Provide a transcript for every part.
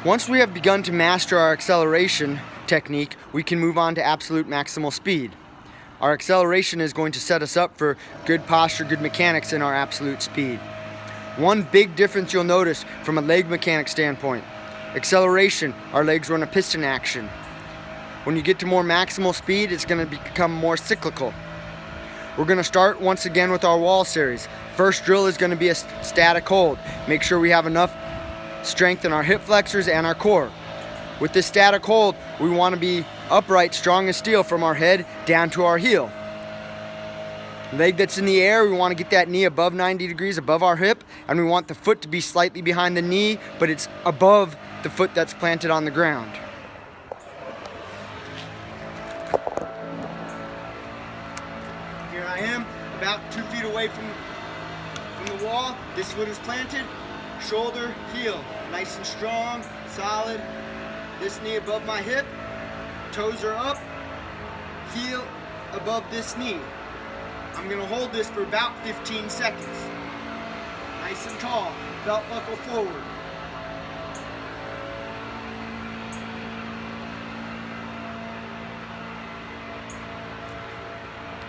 Once we have begun to master our acceleration technique, we can move on to absolute maximal speed. Our acceleration is going to set us up for good posture, good mechanics in our absolute speed. One big difference you'll notice from a leg mechanic standpoint: acceleration, our legs run a piston action. When you get to more maximal speed, it's going to become more cyclical. We're going to start once again with our wall series. First drill is going to be a static hold. Make sure we have enough strength in our hip flexors and our core. With this static hold, we want to be upright, strong as steel from our head down to our heel. Leg that's in the air, we want to get that knee above 90 degrees above our hip, and we want the foot to be slightly behind the knee, but it's above the foot that's planted on the ground. Here I am, about 2 feet away from the wall. This foot is planted, shoulder, heel, nice and strong, solid. This knee above my hip, toes are up, heel above this knee. I'm going to hold this for about 15 seconds. Nice and tall, belt buckle forward.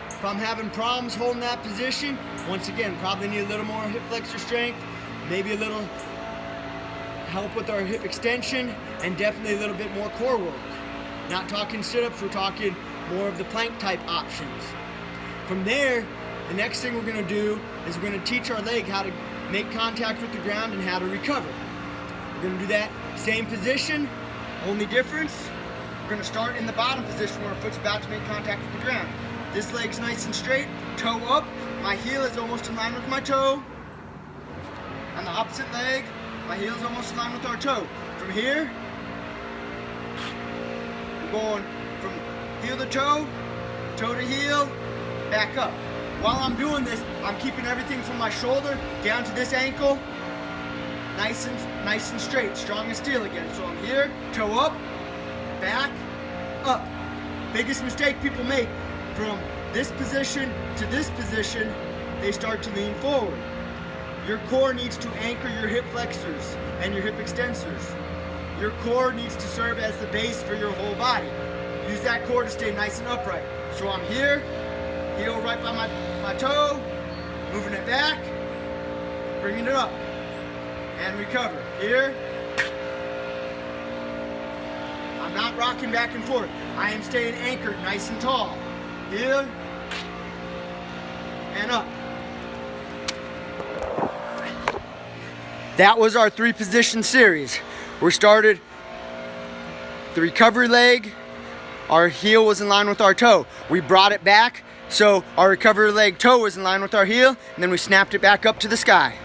If I'm having problems holding that position, once again, probably need a little more hip flexor strength, maybe a little help with our hip extension, and definitely a little bit more core work. Not talking sit-ups, we're talking more of the plank type options. From there, the next thing we're going to do is we're going to teach our leg how to make contact with the ground and how to recover. We're going to do that same position, only difference, we're going to start in the bottom position where our foot's about to make contact with the ground. This leg's nice and straight, toe up, my heel is almost in line with my toe. On the opposite leg, my heel is almost in line with our toe. From here, we're going from heel to toe to heel, back up. While I'm doing this, I'm keeping everything from my shoulder down to this ankle, nice and straight, strong as steel again. So I'm here, toe up, back, up. Biggest mistake people make, from this position to this position, they start to lean forward. Your core needs to anchor your hip flexors and your hip extensors. Your core needs to serve as the base for your whole body. Use that core to stay nice and upright. So I'm here, heel right by my toe, moving it back, bringing it up, and recover. Here, I'm not rocking back and forth. I am staying anchored nice and tall. Here, and up. That was our 3-position series. We started the recovery leg, our heel was in line with our toe. We brought it back, so our recovery leg toe was in line with our heel, and then we snapped it back up to the sky.